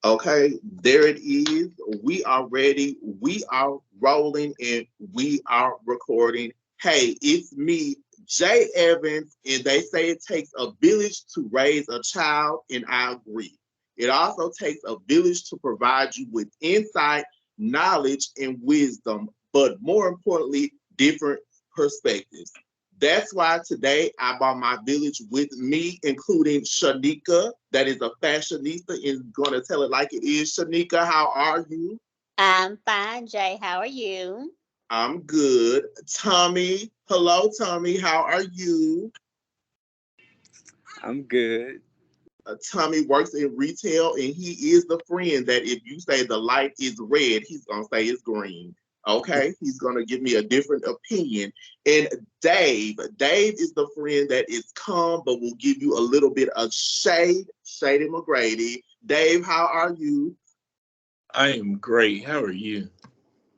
Okay, there it is. We are ready. We are rolling and we are recording. Hey, it's me, J.Evans, and they say it takes a village to raise a child, and I agree. It also takes a village to provide you with insight, knowledge, and wisdom, but more importantly, different perspectives. That's why today I brought my village with me, including Shanika, that is a fashionista, and going to tell it like it is. Shanika, how are you? I'm fine, Jay. How are you? I'm good. Tommy, hello, Tommy, how are you? I'm good. Tommy works in retail, and he is the friend that if you say the light is red, he's going to say it's green. Okay, he's going to give me a different opinion. And Dave is the friend that is calm, but will give you a little bit of Shady McGrady. Dave, how are you? I am great. How are you?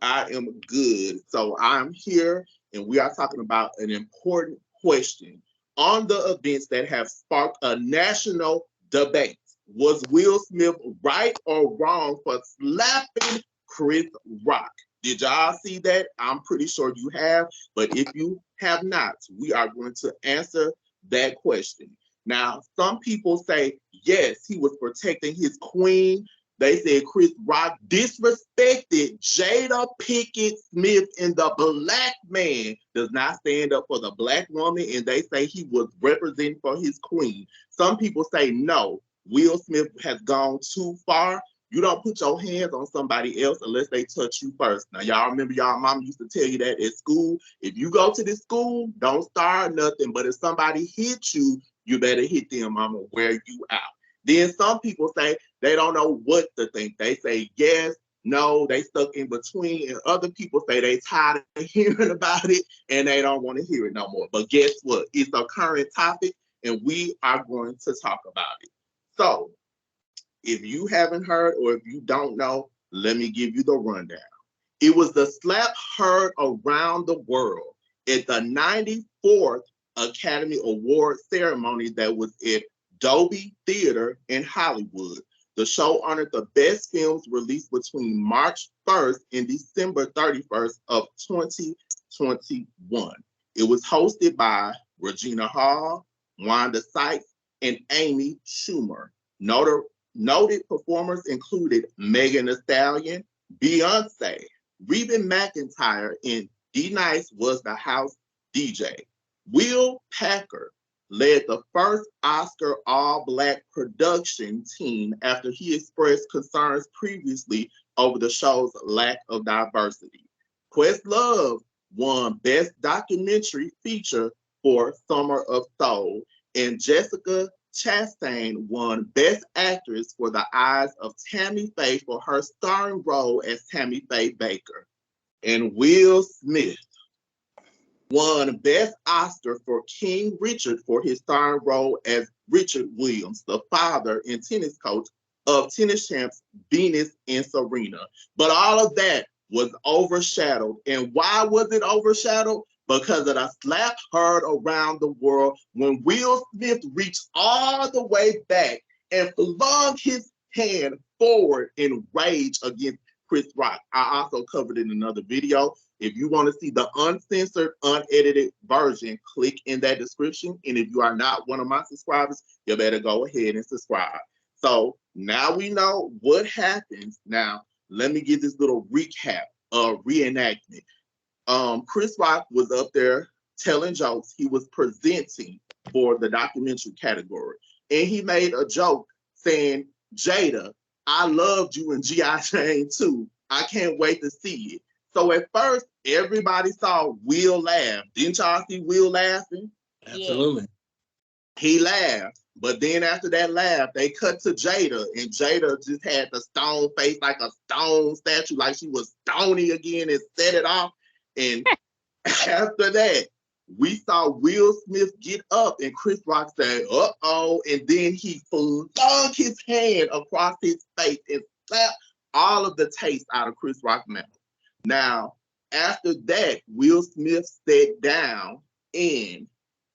I am good. So I'm here, and we are talking about an important question on the events that have sparked a national debate. Was Will Smith right or wrong for slapping Chris Rock? Did y'all see that? I'm pretty sure you have, but if you have not, we are going to answer that question. Now, some people say, yes, he was protecting his queen. They said Chris Rock disrespected Jada Pinkett Smith, and the black man does not stand up for the black woman, and they say he was representing for his queen. Some people say no, Will Smith has gone too far. You don't put your hands on somebody else unless they touch you first. Now, y'all remember y'all mom used to tell you that at school. If you go to this school, don't start nothing, but if somebody hits you, you better hit them. I'm gonna wear you out. Then some people say they don't know what to think. They say yes, no, they stuck in between. And other people say they tired of hearing about it and they don't want to hear it no more. But guess what? It's a current topic and we are going to talk about it. So if you haven't heard or if you don't know, let me give you the rundown. It was the slap heard around the world at the 94th Academy Award ceremony that was at Dolby Theater in Hollywood. The show honored the best films released between March 1st and December 31st of 2021. It was hosted by Regina Hall, Wanda Sykes, and Amy Schumer. Noted performers included Megan Thee Stallion, Beyonce, Reba McEntire, and D Nice was the house DJ. Will Packer led the first Oscar all-black production team after he expressed concerns previously over the show's lack of diversity. Questlove won Best Documentary Feature for Summer of Soul, and Jessica Chastain won Best Actress for The Eyes of Tammy Faye for her starring role as Tammy Faye Baker. And Will Smith won Best Oscar for King Richard for his starring role as Richard Williams, the father and tennis coach of tennis champs Venus and Serena. But all of that was overshadowed. And why was it overshadowed? Because of the slap heard around the world when Will Smith reached all the way back and flung his hand forward in rage against Chris Rock. I also covered it in another video. If you want to see the uncensored, unedited version, click in that description. And if you are not one of my subscribers, you better go ahead and subscribe. So now we know what happens. Now, let me give this little recap, reenactment. Chris Rock was up there telling jokes. He was presenting for the documentary category. And he made a joke saying, Jada, I loved you in G.I. Jane too. I can't wait to see it. So at first, everybody saw Will laugh. Didn't y'all see Will laughing? Absolutely. He laughed. But then after that laugh, they cut to Jada, and Jada just had the stone face like a stone statue, like she was stony again and set it off. And after that, we saw Will Smith get up and Chris Rock said, uh-oh, and then he flung his hand across his face and slapped all of the taste out of Chris Rock's mouth. Now, after that, Will Smith sat down and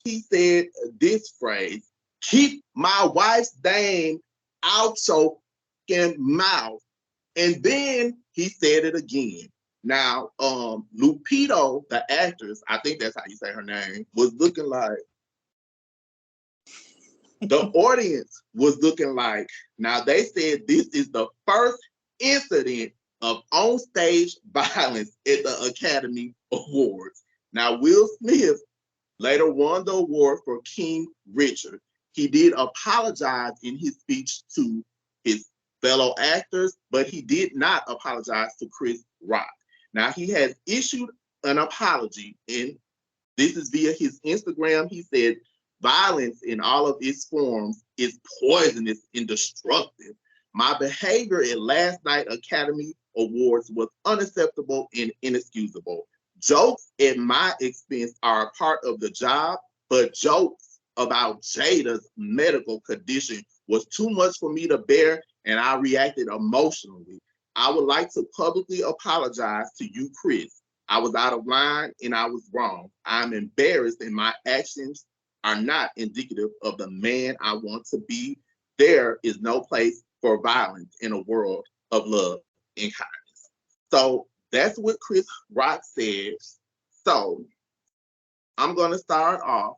he said this phrase, keep my wife's name out your mouth. And then he said it again. Now, Lupito, the actress, I think that's how you say her name, was looking like, the audience was looking like, now they said this is the first incident of on-stage violence at the Academy Awards. Now, Will Smith later won the award for King Richard. He did apologize in his speech to his fellow actors, but he did not apologize to Chris Rock. Now, he has issued an apology, and this is via his Instagram. He said, violence in all of its forms is poisonous and destructive. My behavior at last night's Academy Awards was unacceptable and inexcusable. Jokes at my expense are a part of the job, but jokes about Jada's medical condition was too much for me to bear, and I reacted emotionally. I would like to publicly apologize to you, Chris. I was out of line and I was wrong. I'm embarrassed and my actions are not indicative of the man I want to be. There is no place for violence in a world of love and kindness. So that's what Chris Rock says. So I'm going to start off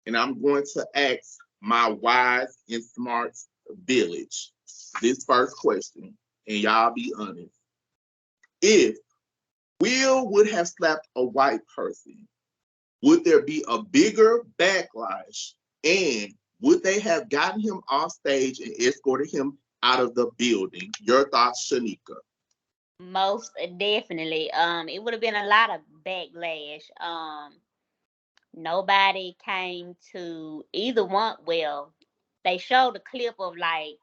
and I'm going to ask my wise and smart village this first question, and y'all be honest. If Will would have slapped a white person, would there be a bigger backlash? And would they have gotten him off stage and escorted him out of the building? Your thoughts, Shanika? Most definitely. It would have been a lot of backlash. Nobody came to either one. Well, they showed a clip of like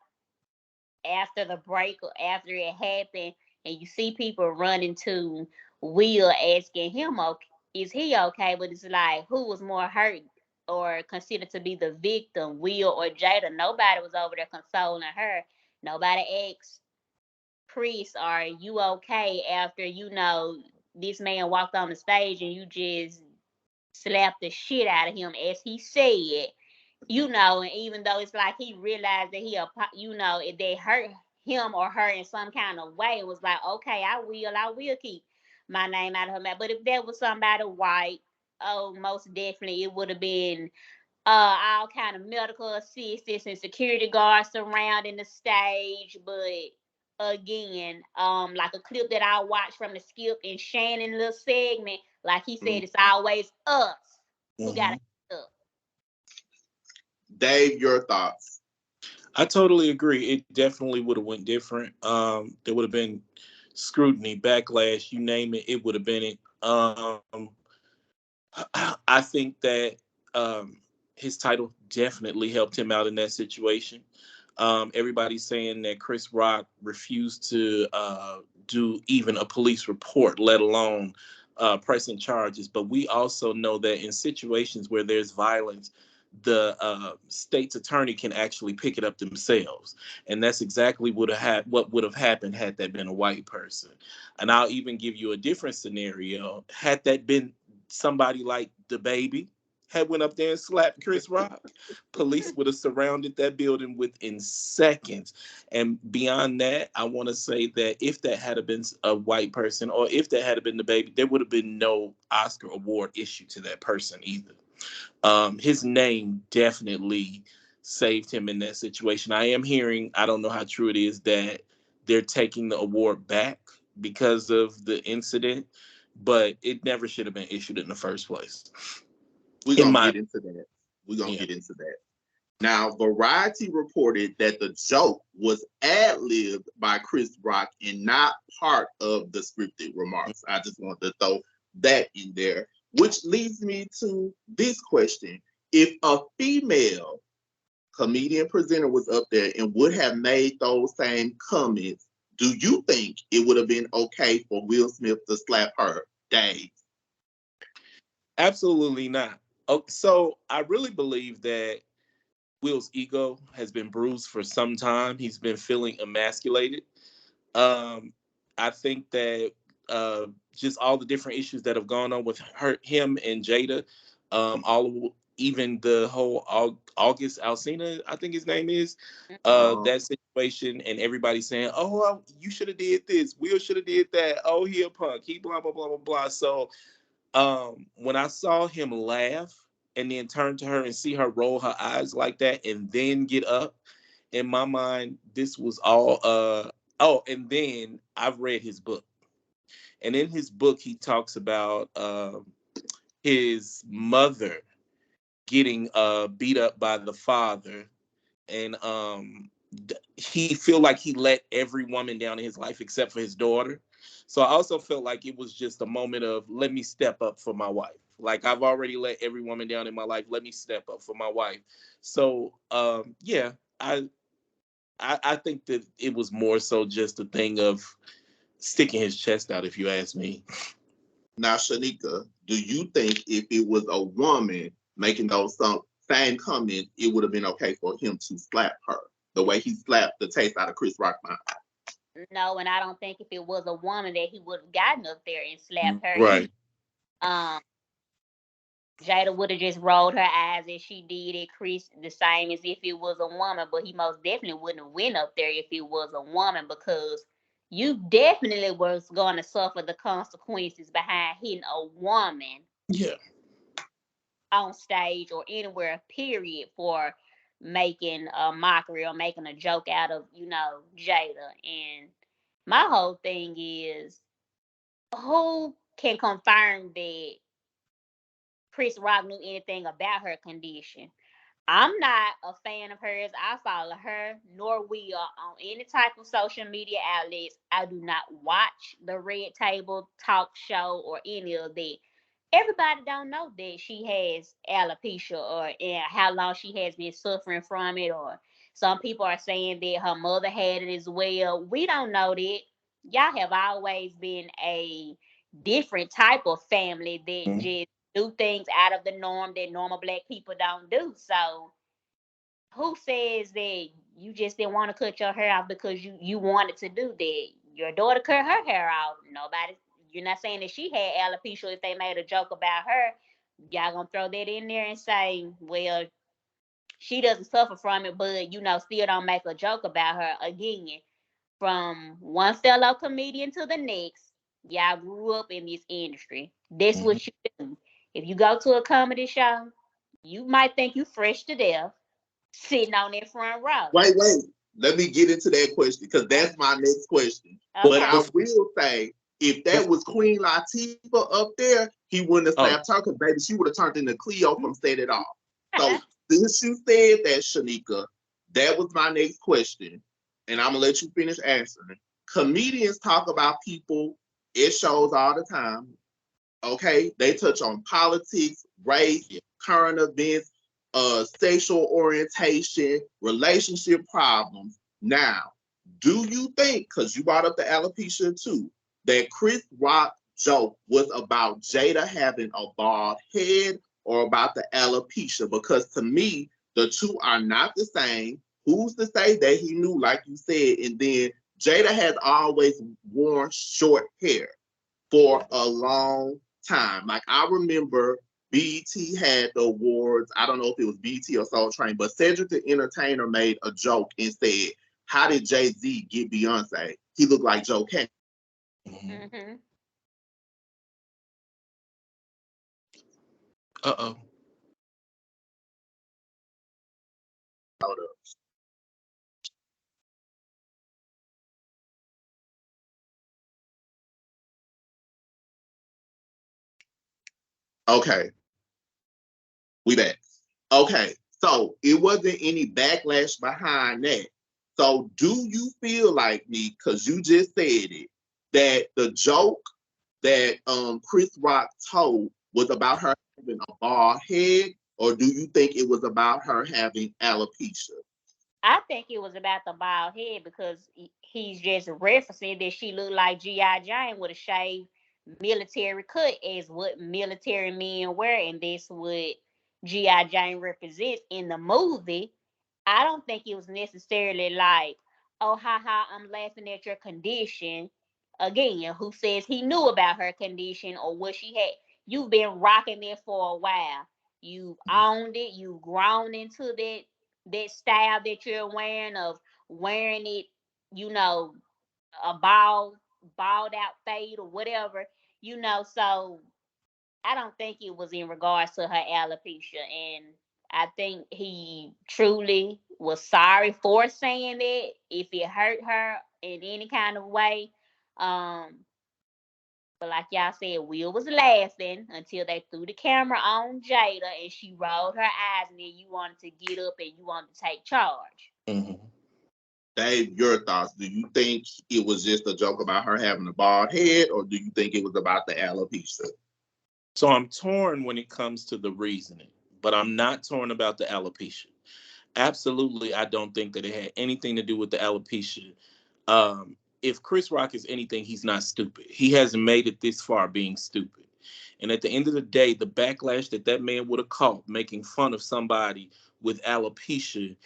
after the break or after it happened, and you see people running to Will asking him, "Okay, is he okay?" But it's like, who was more hurt or considered to be the victim, Will or Jada? Nobody was over there consoling her. Nobody asked Chris, "Are you okay?" After this man walked on the stage and you just slapped the shit out of him, as he said. And even though it's like he realized that if they hurt him or her in some kind of way, it was like, okay, I will keep my name out of her mouth. But if that was somebody white, oh, most definitely it would have been all kind of medical assistance and security guards surrounding the stage. But again, like a clip that I watched from the Skip and Shannon little segment, like he said, it's always us who got to up. Dave, your thoughts? I totally agree. It definitely would have went different. There would have been scrutiny, backlash, you name it. It would have been it. I think that his title definitely helped him out in that situation. Everybody's saying that Chris Rock refused to do even a police report, let alone pressing charges. But we also know that in situations where there's violence, the state's attorney can actually pick it up themselves, and that's exactly what would have happened had that been a white person. And I'll even give you a different scenario. Had that been somebody like the baby had went up there and slapped Chris Rock, police would have surrounded that building within seconds. And beyond that, I want to say that if that had been a white person or if that had been the baby, there would have been no Oscar award issued to that person either. His name definitely saved him in that situation. I am hearing, I don't know how true it is, that they're taking the award back because of the incident, but it never should have been issued in the first place. We're going to get into that. We're going to get into that. Now, Variety reported that the joke was ad-libbed by Chris Rock and not part of the scripted remarks. I just wanted to throw that in there, which leads me to this question. If a female comedian presenter was up there and would have made those same comments, do you think it would have been okay for Will Smith to slap her, Dave? Absolutely not. So I really believe that Will's ego has been bruised for some time. He's been feeling emasculated. I think that just all the different issues that have gone on with him and Jada, all even the whole August Alsina, I think his name is, that situation, and everybody saying, "Oh, you should have did this. Will should have did that. Oh, he a punk. He blah blah blah blah blah." So, when I saw him laugh and then turn to her and see her roll her eyes like that and then get up, in my mind, this was all. Oh, and then I've read his book, and in his book he talks about his mother getting beat up by the father, and he feel like he let every woman down in his life except for his daughter. So I also felt like it was just a moment of, let me step up for my wife. Like, I've already let every woman down in my life, let me step up for my wife. So yeah, I think that it was more so just a thing of sticking his chest out, if you ask me. Now, Shanika, do you think if it was a woman making those same comments, it would have been okay for him to slap her the way he slapped the taste out of Chris Rock's mouth? No, and I don't think if it was a woman that he would have gotten up there and slapped her. Right. Jada would have just rolled her eyes as she did at Chris, the same as if it was a woman, but he most definitely wouldn't have went up there if it was a woman, because you definitely was going to suffer the consequences behind hitting a woman Yeah. on stage or anywhere, period, for making a mockery or making a joke out of, Jada. And my whole thing is, who can confirm that Chris Rock knew anything about her condition? I'm not a fan of hers. I follow her nor Will on any type of social media outlets. I do not watch the Red Table talk show or any of that. Everybody don't know that she has alopecia, or how long she has been suffering from it, or some people are saying that her mother had it as well. We don't know that. Y'all have always been a different type of family that Mhm. just do things out of the norm that normal black people don't do. So who says that you just didn't want to cut your hair off because you wanted to do that? Your daughter cut her hair off. Nobody. You're not saying that she had alopecia if they made a joke about her. Y'all gonna throw that in there and say, well, she doesn't suffer from it, but still don't make a joke about her again. From one fellow comedian to the next, y'all grew up in this industry. That's Mhm. what you do. If you go to a comedy show, you might think you fresh to death sitting on that front row. Wait. Let me get into that question because Okay. that's my next question. But But Okay. I before, will say, if that was Queen Latifah up there, he wouldn't have oh, slapped her because, baby, she would have turned into Cleo from Set It Off. So, since you said that, Shanika, that was my next question. And I'm going to let you finish answering. Comedians talk about people at shows all the time. Okay? They touch on politics, race, yeah. current events, sexual orientation, relationship problems. Now, do you think, because you brought up the alopecia too, that Chris Rock joke was about Jada having a bald head or about the alopecia? Because to me, the two are not the same. Who's to say that he knew, like you said? And then Jada has always worn short hair for a long time. Like, I remember BET had the awards. I don't know if it was BET or Soul Train, but Cedric the Entertainer made a joke and said, "How did Jay-Z get Beyonce? He looked like Joe Kane." Mhm. Mm-hmm. Uh-oh. Okay, we back. Okay, so it wasn't any backlash behind that. So do you feel like me, because you just said it, that the joke that Chris Rock told was about her having a bald head, or do you think it was about her having alopecia? I think it was about the bald head because he's just referencing that she looked like G.I. Jane with a shaved military cut, as what military men wear, and that's what G.I. Jane represents in the movie. I don't think it was necessarily like, oh, haha, I'm laughing at your condition. Again, who says he knew about her condition or what she had? You've been rocking it for a while. You've owned it. You've grown into that style that you're wearing, of wearing it, you know, a balled out fade or whatever, So I don't think it was in regards to her alopecia, and I think he truly was sorry for saying that if it hurt her in any kind of way. Um, but like y'all said, Will was laughing until they threw the camera on Jada and she rolled her eyes, and then you wanted to get up and you wanted to take charge. Mm-hmm. Dave, your thoughts. Do you think it was just a joke about her having a bald head, or do you think it was about the alopecia? So I'm torn when it comes to the reasoning, but I'm not torn about the alopecia. Absolutely, I don't think that it had anything to do with the alopecia. If Chris Rock is anything, he's not stupid. He hasn't made it this far being stupid. And at the end of the day, the backlash that man would have caught making fun of somebody with alopecia,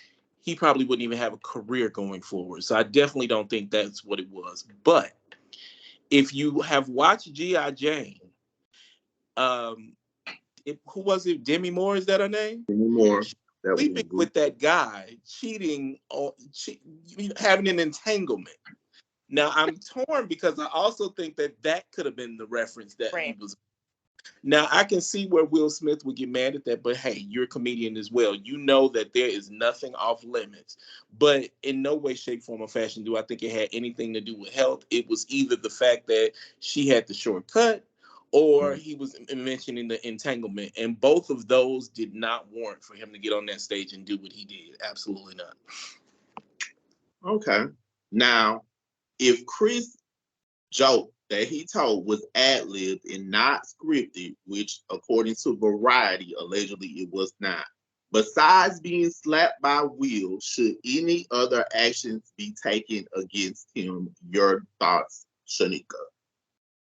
he probably wouldn't even have a career going forward. So I definitely don't think that's what it was. But if you have watched G.I. Jane, um, who was it? Demi Moore, is that her name? Anymore. That was Sleeping with that guy, cheating, or having an entanglement. Now I'm torn because I also think that could have been the reference that he Right. was. Now I can see where Will Smith would get mad at that, but hey, you're a comedian as well. You know that there is nothing off limits. But in no way, shape, form, or fashion do I think it had anything to do with health. It was either the fact that she had the shortcut, or he was mentioning the entanglement, and both of those did not warrant for him to get on that stage and do what he did. Absolutely not. Okay. Now, if Chris' joke that he told was ad-libbed and not scripted, which according to Variety, allegedly it was not. Besides being slapped by Will, should any other actions be taken against him? Your thoughts, Shanika?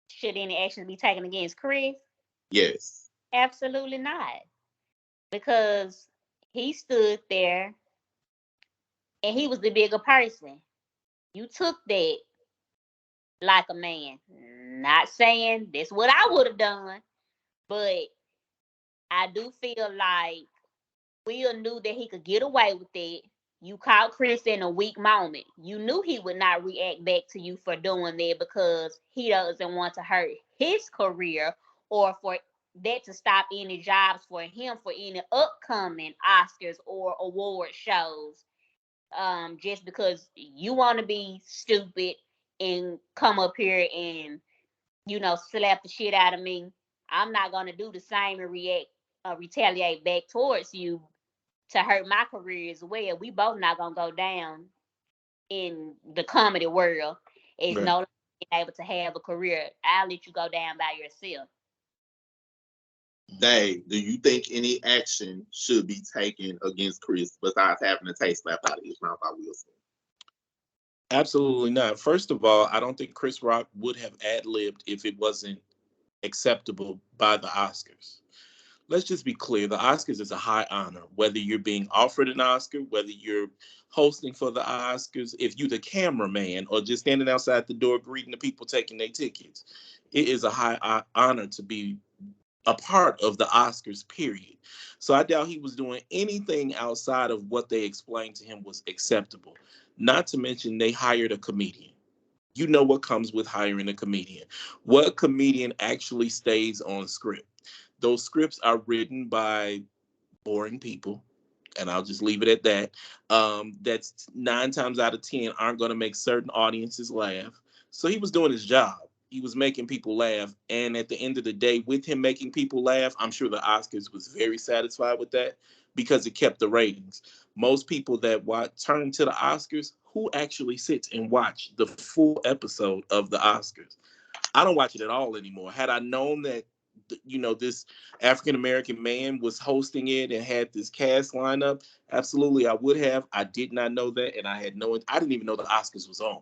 Should any action be taken against Chris? Yes. Absolutely not. Because he stood there and he was the bigger person. You took that like a man. Not saying that's what I would have done, but I do feel like Will knew that he could get away with it. You caught Chris in a weak moment. You knew he would not react back to you for doing that because he doesn't want to hurt his career or for that to stop any jobs for him for any upcoming Oscars or award shows. Just because you want to be stupid and come up here and slap the shit out of me, I'm not gonna do the same and retaliate back towards you to hurt my career as well. We both not gonna go down in the comedy world as Right. no longer being able to have a career. I'll let you go down by yourself. Dave, do you think any action should be taken against Chris besides having a taste slap out of his mouth by Will Smith? Absolutely not. First of all, I don't think Chris Rock would have ad-libbed if it wasn't acceptable by the Oscars. Let's just be clear, the Oscars is a high honor. Whether you're being offered an Oscar, whether you're hosting for the Oscars, if you're the cameraman or just standing outside the door greeting the people taking their tickets, it is a high honor to be a part of the Oscars, period. So I doubt he was doing anything outside of what they explained to him was acceptable. Not to mention they hired a comedian. You know what comes with hiring a comedian. What comedian actually stays on script? Those scripts are written by boring people, and I'll just leave it at that. That's 9 times out of 10 aren't going to make certain audiences laugh. So he was doing his job. He was making people laugh, and at the end of the day, with him making people laugh, I'm sure the Oscars was very satisfied with that because it kept the ratings. Most people that turn to the Oscars, who actually sits and watch the full episode of the Oscars? I don't watch it at all anymore. Had I known that, this African American man was hosting it and had this cast lineup, absolutely I would have. I did not know that, and I didn't even know the Oscars was on.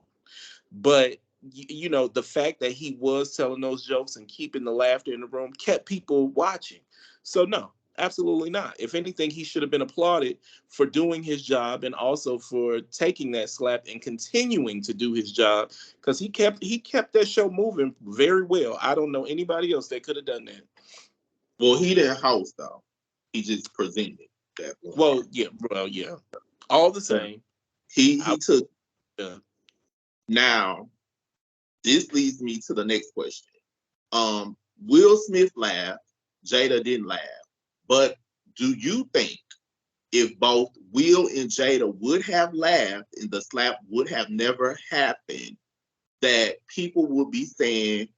But the fact that he was telling those jokes and keeping the laughter in the room kept people watching. So no, absolutely not. If anything, he should have been applauded for doing his job and also for taking that slap and continuing to do his job because he kept that show moving very well. I don't know anybody else that could have done that. Well, he didn't host though. He just presented that one. Well, yeah. All the same. He took. Yeah. Now, this leads me to the next question. Will Smith laughed, Jada didn't laugh. But do you think if both Will and Jada would have laughed and the slap would have never happened, that people would be saying,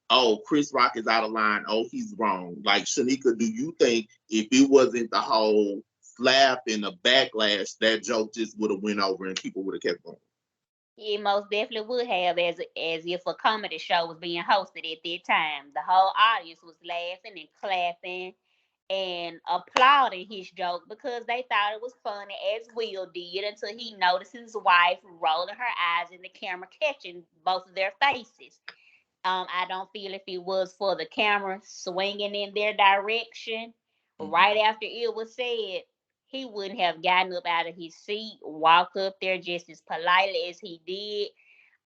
oh, Chris Rock is out of line. Oh, he's wrong. Like, Shanika, do you think if it wasn't the whole slap and the backlash, that joke just would have went over and people would have kept going? It most definitely would have, as if a comedy show was being hosted at that time. The whole audience was laughing and clapping and applauding his joke because they thought it was funny, as Will did, until he noticed his wife rolling her eyes in the camera, catching both of their faces. I don't feel if it was for the camera swinging in their direction right after it was said, he wouldn't have gotten up out of his seat, walked up there just as politely as he did,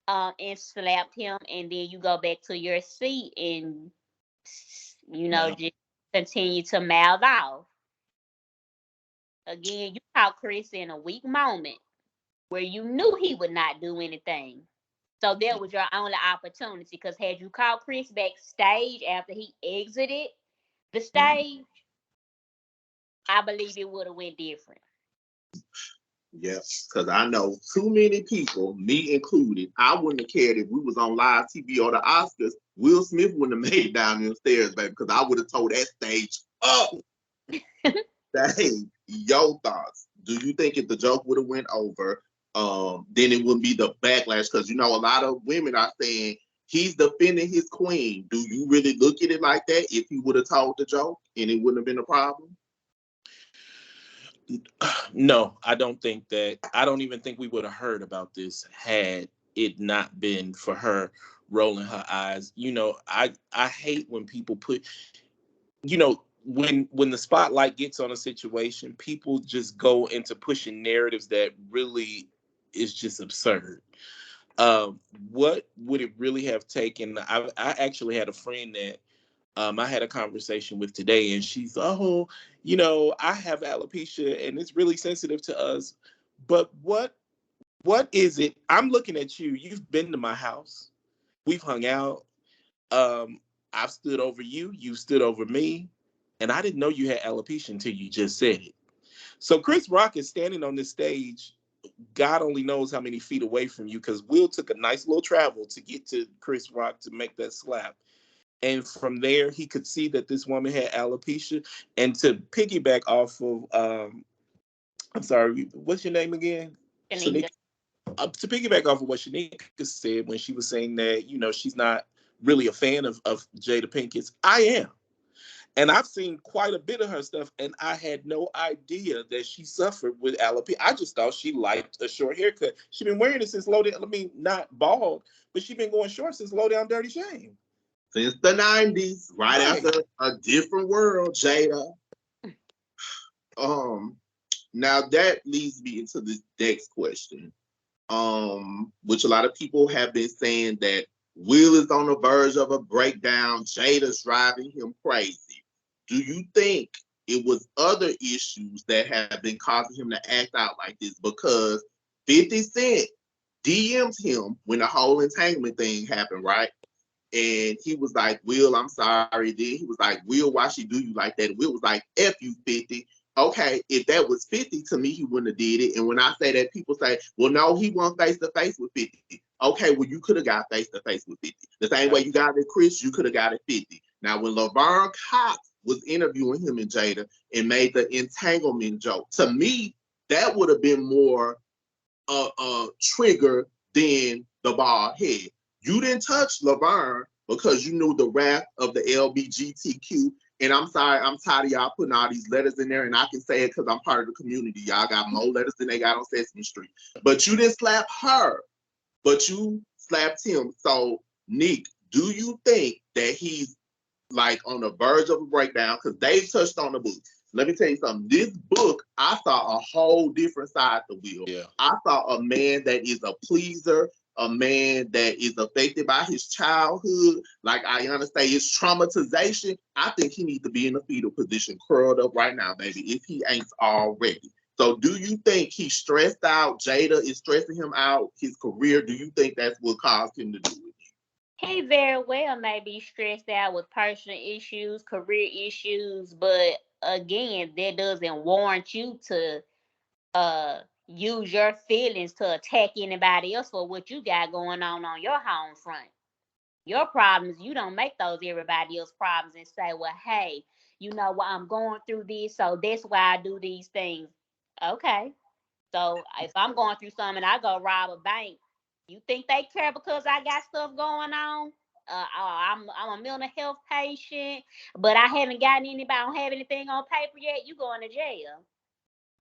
and slapped him. And then you go back to your seat and, just continue to mouth off. Again, you caught Chris in a weak moment where you knew he would not do anything. So that was your only opportunity, because had you called Chris backstage after he exited the stage, I believe it would have went different. Yeah, because I know too many people, me included, I wouldn't have cared if we was on live TV or the Oscars. Will Smith wouldn't have made it down them stairs, baby, because I would have told that stage up. Hey, your thoughts. Do you think if the joke would have went over, then it wouldn't be the backlash? Because a lot of women are saying he's defending his queen. Do you really look at it like that? If he would have told the joke and it wouldn't have been a problem? No, I don't think that. I don't even think we would have heard about this had it not been for her rolling her eyes. I hate when people put, when the spotlight gets on a situation, people just go into pushing narratives that really is just absurd. What would it really have taken? I actually had a friend that I had a conversation with today, and she's, I have alopecia and it's really sensitive to us. But what is it? I'm looking at you. You've been to my house. We've hung out. I've stood over you. You stood over me. And I didn't know you had alopecia until you just said it. So Chris Rock is standing on this stage. God only knows how many feet away from you, because Will took a nice little travel to get to Chris Rock to make that slap. And from there, he could see that this woman had alopecia. And to piggyback off of, I'm sorry, what's your name again? Shanika. To piggyback off of what Shanika said when she was saying that, she's not really a fan of Jada Pinkett's. I am. And I've seen quite a bit of her stuff, and I had no idea that she suffered with alopecia. I just thought she liked a short haircut. She's been wearing it since Low Down, not bald, but she's been going short since Low Down Dirty Shame. Since the 90s, right after A Different World, Jada. Now that leads me into the next question, which a lot of people have been saying that Will is on the verge of a breakdown. Jada's driving him crazy. Do you think it was other issues that have been causing him to act out like this? Because 50 Cent DM'd him when the whole entanglement thing happened, right? And he was like, Will, I'm sorry. Then he was like, Will, why she do you like that? And Will was like, F you, 50. Okay, if that was 50, to me, he wouldn't have did it. And when I say that, people say, well, no, he went face to face with 50. Okay, well, you could have got face to face with 50. The same way you got it, Chris, you could have got it 50. Now, when Laverne Cox was interviewing him and Jada and made the entanglement joke, to me, that would have been more trigger than the bald head. You didn't touch Laverne because you knew the wrath of the LBGTQ. And I'm sorry, I'm tired of y'all putting all these letters in there, and I can say it because I'm part of the community. Y'all got more letters than they got on Sesame Street. But you didn't slap her, but you slapped him. So, Nick, do you think that he's like on the verge of a breakdown? Because they touched on the book. Let me tell you something. This book, I saw a whole different side to Will. Yeah. I saw a man that is a pleaser, a man that is affected by his childhood, like Ayana say, it's traumatization, I think he needs to be in a fetal position, curled up right now, baby, if he ain't already. So do you think he's stressed out? Jada is stressing him out, his career. Do you think that's what caused him to do it? He very well may be stressed out with personal issues, career issues, but again, that doesn't warrant you to use your feelings to attack anybody else for what you got going on your home front. Your problems, you don't make those everybody else problems and say, well, hey, you know what, I'm going through this, so that's why I do these things. Okay. So if I'm going through something and I go rob a bank, you think they care because I got stuff going on? I'm a mental health patient, but I haven't gotten anybody, I don't have anything on paper yet. You going to jail.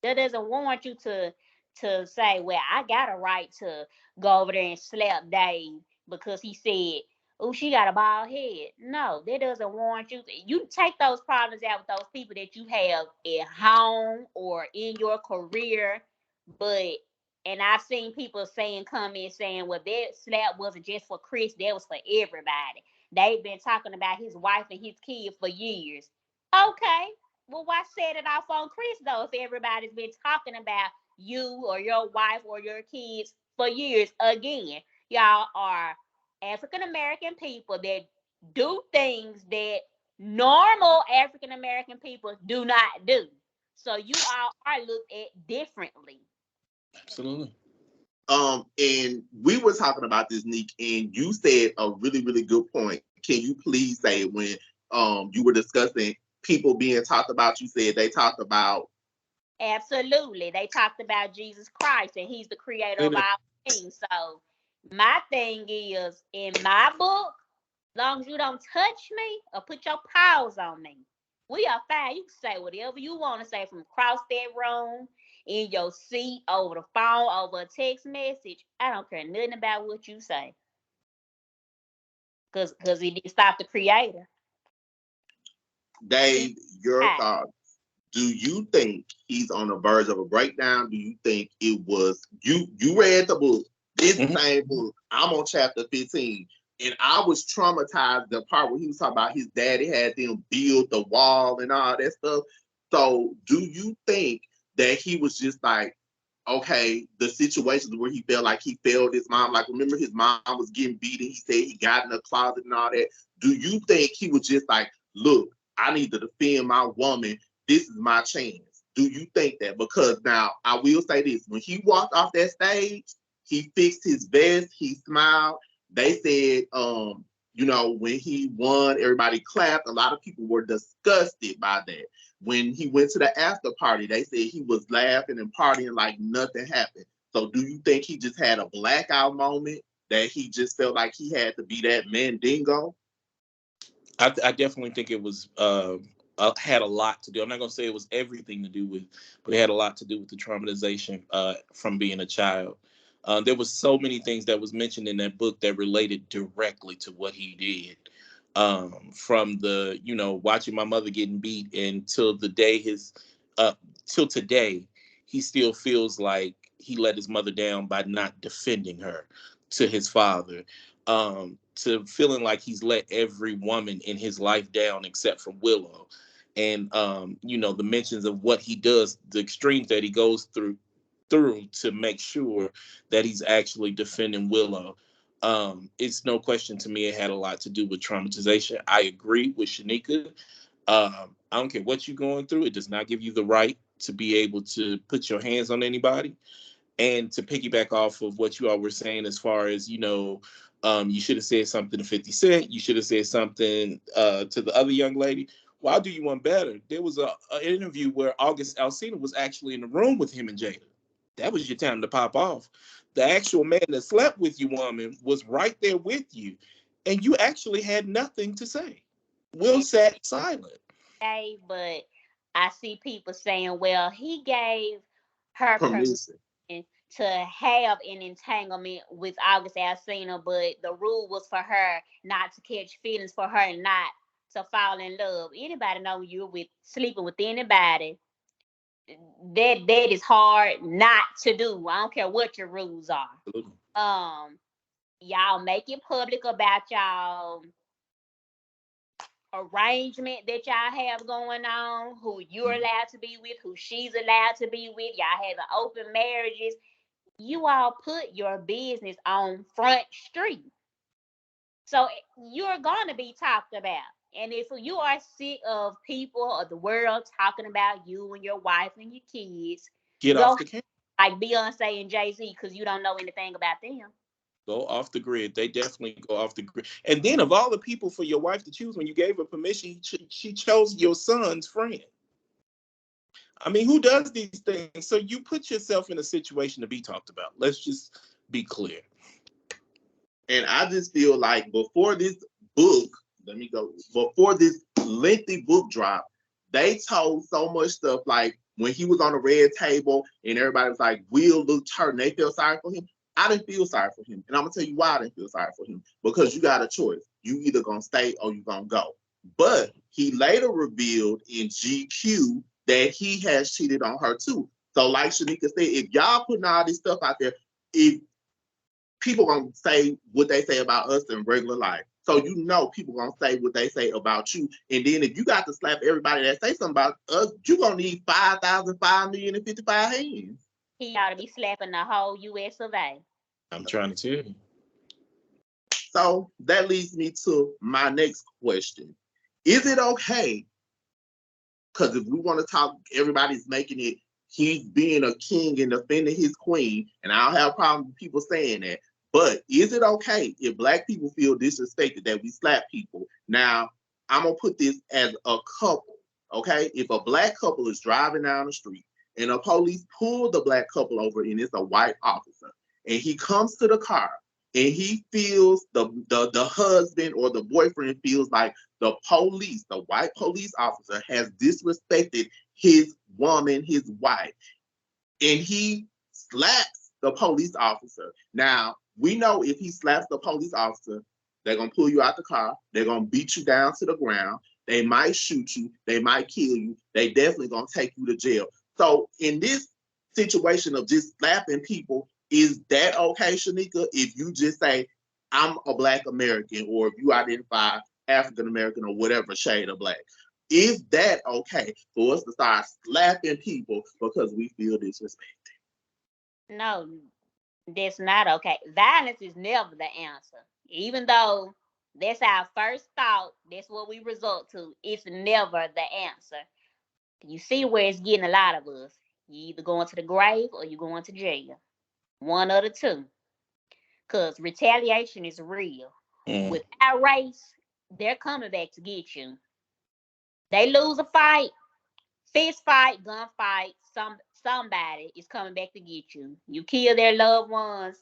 That doesn't warrant you to say, well, I got a right to go over there and slap Dave because he said, oh, she got a bald head. No, that doesn't warrant you. You take those problems out with those people that you have at home or in your career. But and I've seen people saying, comments saying, well, that slap wasn't just for Chris, that was for everybody. They've been talking about his wife and his kid for years. Okay, well, why set it off on Chris though? If everybody's been talking about you or your wife or your kids for years, again, y'all are African American people that do things that normal African American people do not do. So you all are looked at differently. Absolutely. And we were talking about this, Nick, and you said a really, really good point. Can you please say when you were discussing people being talked about, you said they talked about. Absolutely. They talked about Jesus Christ and he's the creator of all things. So my thing is, in my book, as long as you don't touch me or put your paws on me, we are fine. You can say whatever you want to say from across that room, in your seat, over the phone, over a text message. I don't care nothing about what you say. Because he didn't stop the creator. Dave, your thoughts. Do you think he's on the verge of a breakdown? Do you think it was you read the book, this same book? I'm on chapter 15. And I was traumatized the part where he was talking about his daddy had them build the wall and all that stuff. So do you think that he was just like, okay, the situations where he felt like he failed his mom, like remember his mom was getting beaten, he said he got in the closet and all that. Do you think he was just like, look, I need to defend my woman, this is my chance? Do you think that? Because now I will say this, when he walked off that stage, he fixed his vest, he smiled. They said, when he won, everybody clapped. A lot of people were disgusted by that. When he went to the after party, they said he was laughing and partying like nothing happened. So do you think he just had a blackout moment that he just felt like he had to be that Mandingo? I definitely think it was had a lot to do. I'm not gonna say it was everything to do with, but it had a lot to do with the traumatization from being a child. There was so many things that was mentioned in that book that related directly to what he did. From the watching my mother getting beat until the day till today, he still feels like he let his mother down by not defending her to his father. To feeling like he's let every woman in his life down except for Willow. And the mentions of what he does, the extremes that he goes through to make sure that he's actually defending Willow. It's no question to me it had a lot to do with traumatization. I agree with Shanika. I don't care what you're going through, it does not give you the right to be able to put your hands on anybody. And to piggyback off of what you all were saying, as far as, you should have said something to 50 Cent, you should have said something to the other young lady. Well, I'll do you one better. There was an interview where August Alsina was actually in the room with him and Jada. That was your time to pop off. The actual man that slept with you, woman, was right there with you. And you actually had nothing to say. Will sat silent. But I see people saying, well, he gave her Permission. to have an entanglement with August Alsina, but the rule was for her not to catch feelings, for her not to fall in love. Anybody know you're with sleeping with anybody, that is hard not to do. I don't care what your rules are. Absolutely. y'all make it public about y'all arrangement that y'all have going on, who you're allowed to be with, who she's allowed to be with. Y'all have open marriages. You all put your business on Front Street. So you're going to be talked about. And if you are sick of people or the world talking about you and your wife and your kids, Get go off the camera. like Beyonce and Jay-Z, because you don't know anything about them. Go off the grid. They definitely go off the grid. And then, of all the people for your wife to choose, when you gave her permission, she chose your son's friend. I mean, who does these things? So you put yourself in a situation to be talked about. Let's just be clear. And I just feel like before this book, before this lengthy book drop, they told so much stuff. Like when he was on the red table and everybody was like, Will looked hurt and they felt sorry for him. I didn't feel sorry for him. And I'm going to tell you why I didn't feel sorry for him. Because you got a choice. You either going to stay or you going to go. But he later revealed in GQ that he has cheated on her too. So like Shanika said, if y'all putting all this stuff out there, if people gonna say what they say about us in regular life. So you know people gonna say what they say about you. And then if you got to slap everybody that say something about us, you gonna need 5,000, 5,055 hands. He ought to be slapping the whole US of A. I'm trying to tell you. So that leads me to my next question. Is it okay? Because if we want to talk, everybody's making it he's being a king and defending his queen, and I don't have a problem with people saying that. But is it okay if Black people feel disrespected that we slap people? Now, I'm going to put this as a couple, okay? If a Black couple is driving down the street and a police pull the Black couple over and it's a white officer, and he comes to the car and he feels the husband or the boyfriend feels like the police, the white police officer has disrespected his woman, his wife, and he slaps the police officer. Now, we know if he slaps the police officer, they're going to pull you out the car. They're going to beat you down to the ground. They might shoot you. They might kill you. They definitely going to take you to jail. So in this situation of just slapping people, is that okay, Shanika, if you just say, I'm a Black American, or if you identify African American or whatever shade of Black? Is that okay for us to start slapping people because we feel disrespected? No, that's not okay. Violence is never the answer. Even though that's our first thought, that's what we resort to. It's never the answer. You see where it's getting a lot of us. You either going to the grave or you going to jail. One of the two. Because retaliation is real. With our race, they're coming back to get you. They lose a fight, fist fight, gunfight, somebody is coming back to get you. You kill their loved ones,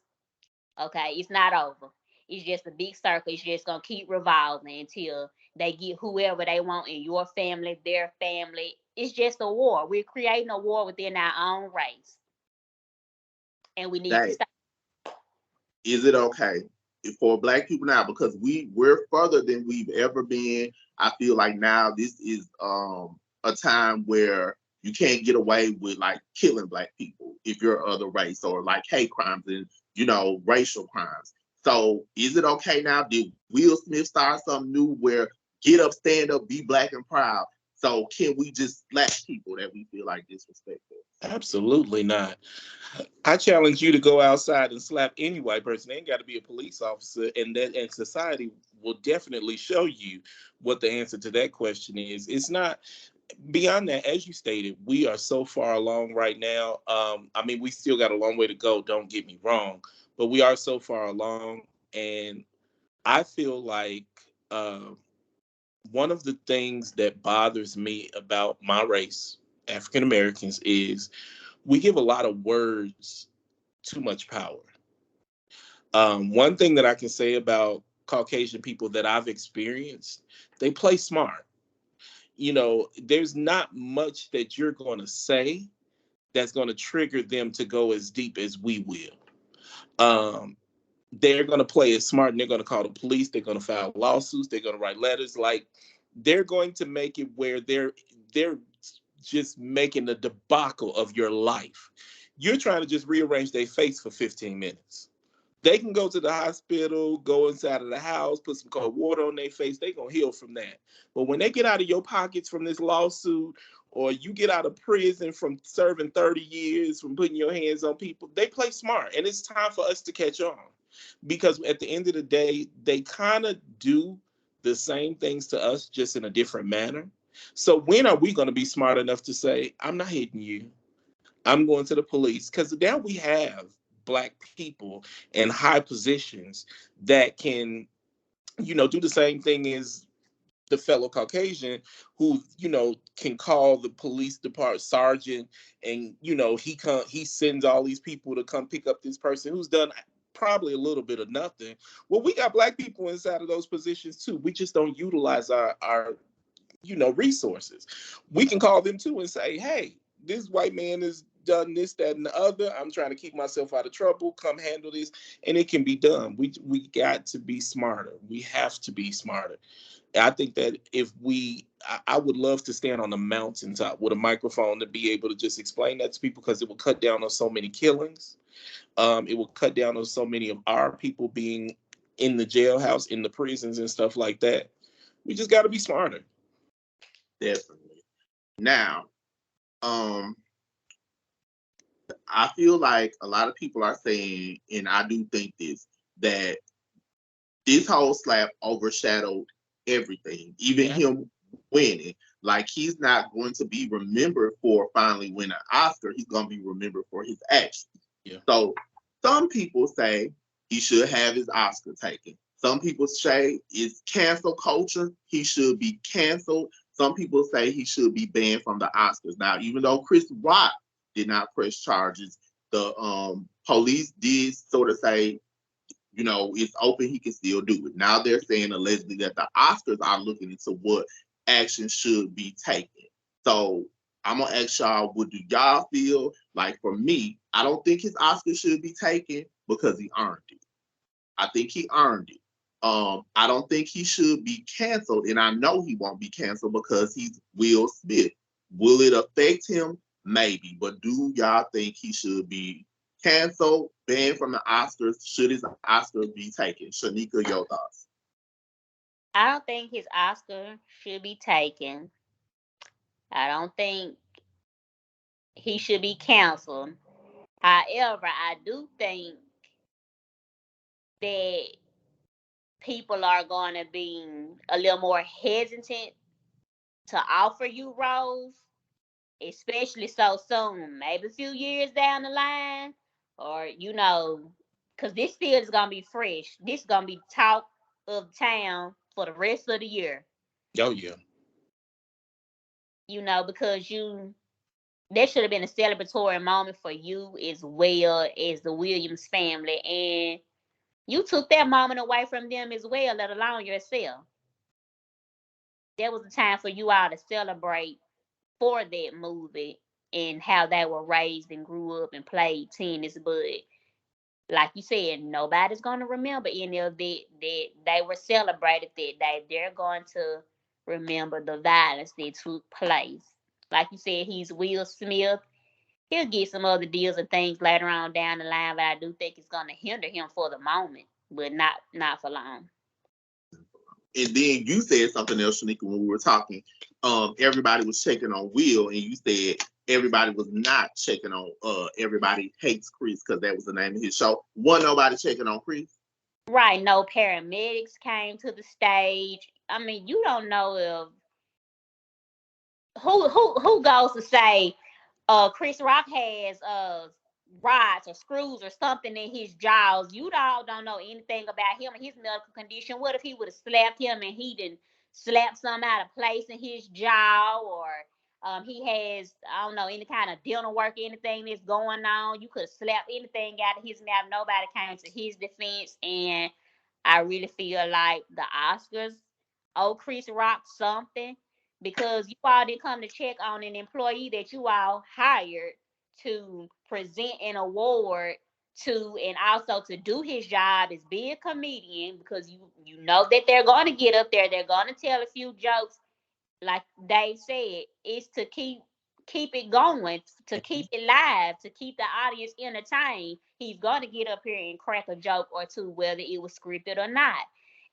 okay, it's not over. It's just a big circle. It's just gonna keep revolving until they get whoever they want in your family, their family. It's just a war. We're creating a war within our own race. And we need to stop. Is it okay for Black people now? Because we're further than we've ever been. I feel like now this is a time where you can't get away with like killing Black people if you're other race, or like hate crimes and racial crimes. So is it okay now? Did Will Smith start something new where get up, stand up, be Black and proud? So can we just slap people that we feel like disrespectful? Absolutely not. I challenge you to go outside and slap any white person. They ain't got to be a police officer, and society will definitely show you what the answer to that question is. It's not beyond that. As you stated, we are so far along right now. I mean, we still got a long way to go. Don't get me wrong, but we are so far along, and I feel like one of the things that bothers me about my race, African Americans, is we give a lot of words too much power. One thing that I can say about Caucasian people that I've experienced, they play smart. There's not much that you're going to say that's going to trigger them to go as deep as we will. They're going to play it smart, and they're going to call the police. They're going to file lawsuits. They're going to write letters. Like, they're going to make it where they're just making a debacle of your life. You're trying to just rearrange their face for 15 minutes. They can go to the hospital, go inside of the house, put some cold water on their face. They gonna heal from that. But when they get out of your pockets from this lawsuit, or you get out of prison from serving 30 years, from putting your hands on people, they play smart. And it's time for us to catch on. Because at the end of the day, they kind of do the same things to us, just in a different manner. So when are we going to be smart enough to say, I'm not hitting you, I'm going to the police? Because now we have Black people in high positions that can, do the same thing as the fellow Caucasian who, can call the police department sergeant, and, he sends all these people to come pick up this person who's done probably a little bit of nothing. Well, we got Black people inside of those positions too. We just don't utilize our resources. We can call them too and say, hey, this white man has done this, that, and the other. I'm trying to keep myself out of trouble. Come handle this. And it can be done. We got to be smarter. We have to be smarter. I think that I would love to stand on a mountaintop with a microphone to be able to just explain that to people, because it will cut down on so many killings. It will cut down on so many of our people being in the jailhouse, in the prisons and stuff like that. We just got to be smarter. Definitely. Now, I feel like a lot of people are saying, and I do think this, that this whole slap overshadowed everything, even him winning. Like, he's not going to be remembered for finally winning an Oscar. He's going to be remembered for his actions. Yeah. So some people say he should have his Oscar taken. Some people say it's cancel culture. He should be canceled. Some people say he should be banned from the Oscars. Now, even though Chris Rock did not press charges, the police did sort of say, it's open, he can still do it. Now they're saying allegedly that the Oscars are looking into what action should be taken. So I'm gonna ask y'all, what do y'all feel? Like, for me, I don't think his Oscar should be taken because he earned it. I think he earned it. I don't think he should be canceled, and I know he won't be canceled because he's Will Smith. Will it affect him? Maybe, but do y'all think he should be canceled, banned from the Oscars? Should his Oscar be taken? Shanika, your thoughts? I don't think his Oscar should be taken. I don't think he should be canceled. However, I do think that people are going to be a little more hesitant to offer you roles, especially so soon, maybe a few years down the line, or, because this still is going to be fresh. This is going to be talk of town for the rest of the year. Oh, yeah. Because there should have been a celebratory moment for you as well as the Williams family, and you took that moment away from them as well, let alone yourself. There was a time for you all to celebrate for that movie and how they were raised and grew up and played tennis. But like you said, nobody's going to remember any of that they were celebrated that day. They're going to remember the violence that took place. Like you said, he's Will Smith. He'll get some other deals and things later on down the line, but I do think it's going to hinder him for the moment, but not for long. And then you said something else, Shanika, when we were talking. Everybody was checking on Will, and you said everybody was not checking on Everybody Hates Chris, because that was the name of his show. Wasn't nobody checking on Chris? Right. No paramedics came to the stage. I mean, you don't know if who goes to say Chris Rock has rods or screws or something in his jaws. You all don't know anything about him and his medical condition. What if he would have slapped him and he didn't slap some out of place in his jaw, or he has, I don't know, any kind of dental work, anything that's going on. You could have slapped anything out of his mouth. Nobody came to his defense. And I really feel like the Oscars owe Chris Rock something, because you all didn't come to check on an employee that you all hired to present an award to, and also to do his job as be a comedian, because you know that they're going to get up there, they're going to tell a few jokes. Like Dave said, it's to keep keep it going, to keep it live, to keep the audience entertained, he's going to get up here and crack a joke or two, whether it was scripted or not.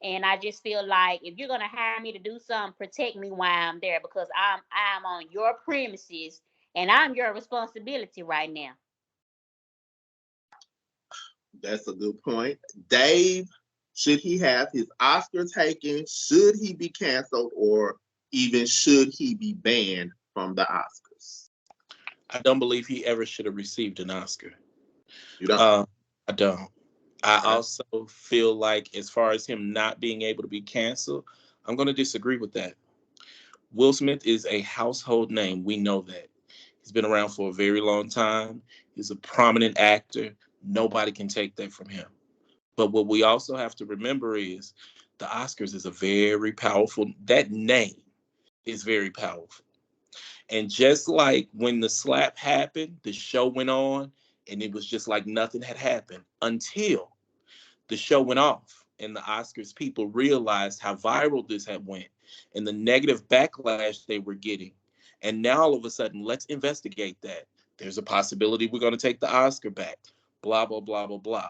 And I just feel like if you're going to hire me to do something, protect me while I'm there, because I'm on your premises and I'm your responsibility right now. That's a good point. Dave, should he have his Oscar taken? Should he be canceled, or even should he be banned from the Oscars? I don't believe he ever should have received an Oscar. You don't? I don't. I Okay. also feel like, as far as him not being able to be canceled, I'm going to disagree with that. Will Smith is a household name. We know that. He's been around for a very long time. He's a prominent actor. Nobody can take that from him. But what we also have to remember is the Oscars is a very powerful, that name is very powerful. And just like when the slap happened, the show went on and it was just like nothing had happened until the show went off and the Oscars people realized how viral this had went and the negative backlash they were getting. And now all of a sudden, let's investigate that. There's a possibility we're going to take the Oscar back. Blah, blah, blah, blah, blah.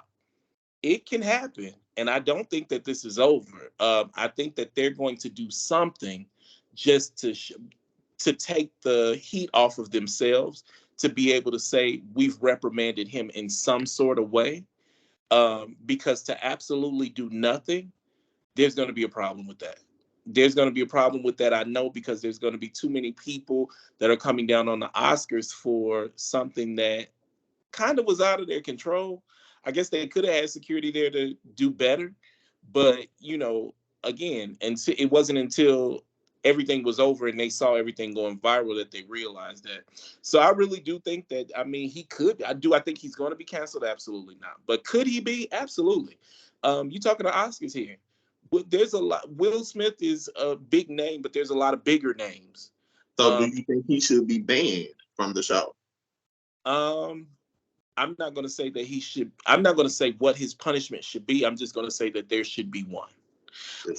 It can happen. And I don't think that this is over. I think that they're going to do something just to take the heat off of themselves, to be able to say we've reprimanded him in some sort of way. Because to absolutely do nothing, there's going to be a problem with that. There's going to be a problem with that, I know, because there's going to be too many people that are coming down on the Oscars for something that kind of was out of their control. I guess they could have had security there to do better. But, again, and it wasn't until everything was over and they saw everything going viral that they realized that. So I really do think that, he could. I think he's going to be canceled? Absolutely not. But could he be? Absolutely. You talking to Oscars here. There's a lot. Will Smith is a big name, but there's a lot of bigger names. So do you think he should be banned from the show? I'm not going to say that he should. I'm not going to say what his punishment should be. I'm just going to say that there should be one.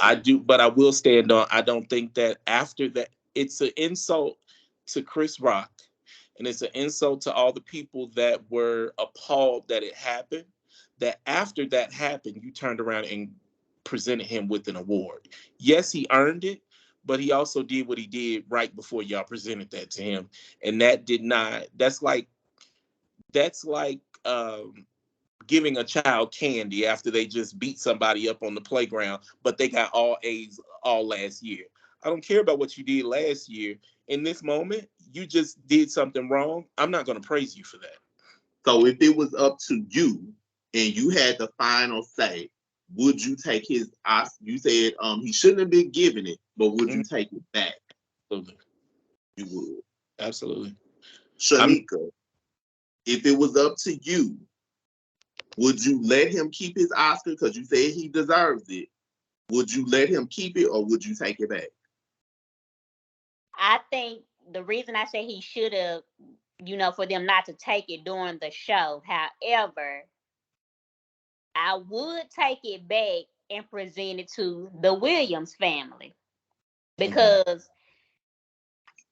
I do, but I will stand on. I don't think that after that, it's an insult to Chris Rock, and it's an insult to all the people that were appalled that it happened. That after that happened, you turned around and presented him with an award. Yes, he earned it, but he also did what he did right before y'all presented that to him, and that did not. That's like giving a child candy after they just beat somebody up on the playground, but they got all A's all last year. I don't care about what you did last year. In this moment, you just did something wrong. I'm not going to praise you for that. So if it was up to you and you had the final say, would you take his Oscar? You said he shouldn't have been given it, but would you take it back? Absolutely. You would. Absolutely. Shanika, if it was up to you, would you let him keep his Oscar because you said he deserves it? Would you let him keep it, or would you take it back? I think the reason I say he should have, for them not to take it during the show. However, I would take it back and present it to the Williams family, because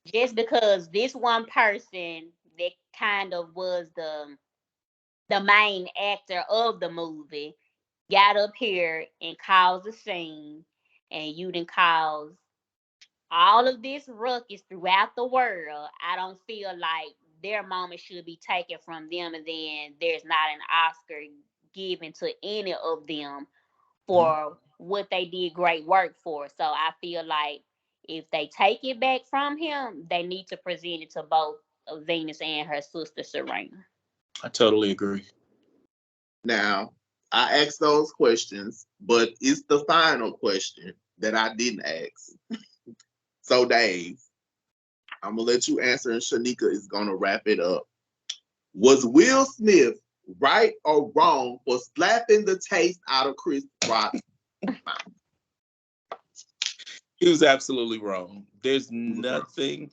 just because this one person that kind of was the main actor of the movie got up here and caused a scene, and you didn't cause all of this ruckus throughout the world, I don't feel like their moment should be taken from them, and then there's not an Oscar given to any of them for what they did great work for. So I feel like if they take it back from him, they need to present it to both Venus and her sister Serena. I totally agree. Now, I asked those questions, but it's the final question that I didn't ask. So, Dave, I'm going to let you answer, and Shanika is going to wrap it up. Was Will Smith right or wrong for slapping the taste out of Chris Rock's mouth? He was absolutely wrong. There's nothing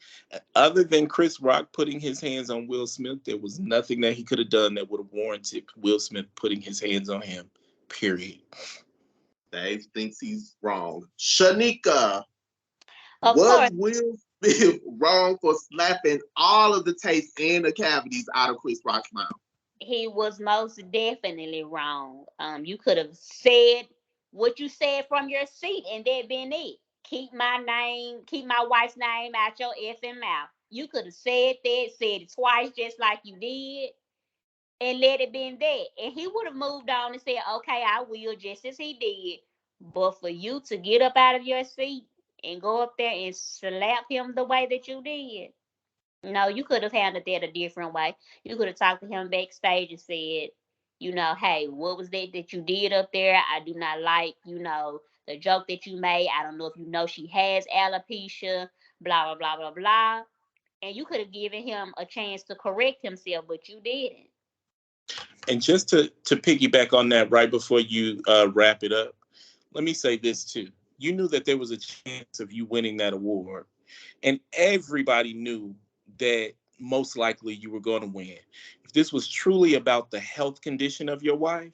other than Chris Rock putting his hands on Will Smith. There was nothing that he could have done that would have warranted Will Smith putting his hands on him, period. Dave thinks he's wrong. Shanika, Of was course, Will wrong for slapping all of the taste and the cavities out of Chris Rock's mouth? He was most definitely wrong. You could have said what you said from your seat, and that been it. Keep my wife's name out your effing mouth. You could have said it twice, just like you did, and let it been that. And he would have moved on and said, "Okay, I will," just as he did. But for you to get up out of your seat and go up there and slap him the way that you did, no, you could have handled that a different way. You could have talked to him backstage and said, hey, what was that you did up there? I do not like, the joke that you made. I don't know if you know she has alopecia, blah, blah, blah, blah, blah. And you could have given him a chance to correct himself, but you didn't. And just to piggyback on that right before you wrap it up, let me say this too. You knew that there was a chance of you winning that award. And everybody knew that most likely you were going to win. If this was truly about the health condition of your wife,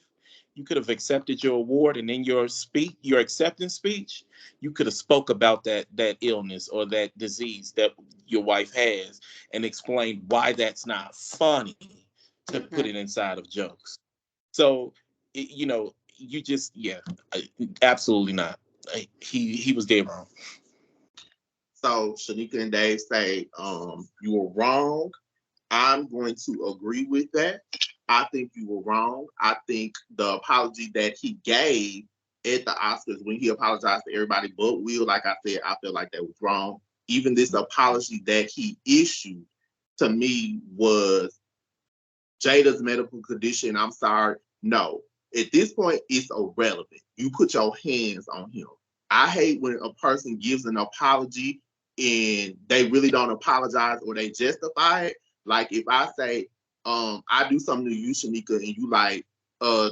you could have accepted your award, and in your acceptance speech, you could have spoke about that illness or that disease that your wife has and explained why that's not funny to put it inside of jokes. So, you just, absolutely not. He was dead wrong. So Shanika and Dave say, you were wrong. I'm going to agree with that. I think you were wrong. I think the apology that he gave at the Oscars when he apologized to everybody but Will, like I said, I feel like that was wrong. Even this apology that he issued to me was Jada's medical condition. I'm sorry. No. At this point, it's irrelevant. You put your hands on him. I hate when a person gives an apology and they really don't apologize or they justify it. Like if I say, I do something to you, Shanika, and you like,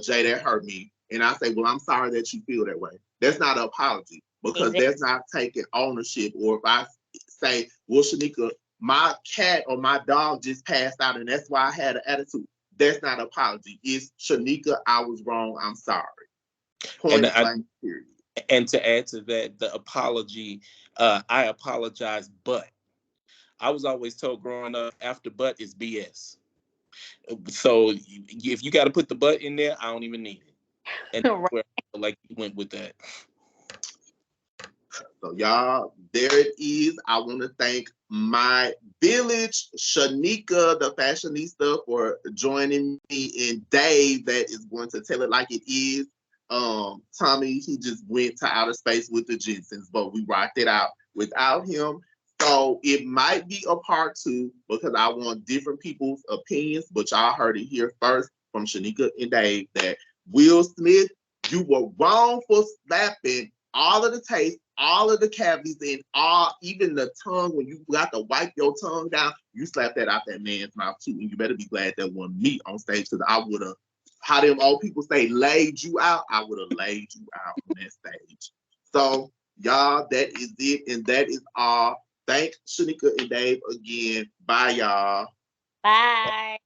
Jay, that hurt me. And I say, well, I'm sorry that you feel that way. That's not an apology because that's not taking ownership. Or if I say, well, Shanika, my cat or my dog just passed out and that's why I had an attitude. That's not an apology. It's Shanika, I was wrong. I'm sorry. Point blank, period. And to add to that, the apology, I apologize, but I was always told growing up, after but is BS. So if you got to put the but in there, I don't even need it. And Right. where I feel like you went with that. So y'all, there it is. I want to thank my village, Shanika, the fashionista, for joining me, and Dave, that is going to tell it like it is. Tommy, he just went to outer space with the Jensens, but we rocked it out without him. So it might be a part 2 because I want different people's opinions, but y'all heard it here first from Shanika and Dave that Will Smith, you were wrong for slapping all of the taste, all of the cavities, and even the tongue. When you got to wipe your tongue down, you slapped that out that man's mouth too. And you better be glad that wasn't me on stage, because I would have, how them old people say, laid you out. I would have laid you out on that stage. So y'all, that is it, and that is all. Thank Shanika and Dave again. Bye, y'all. Bye.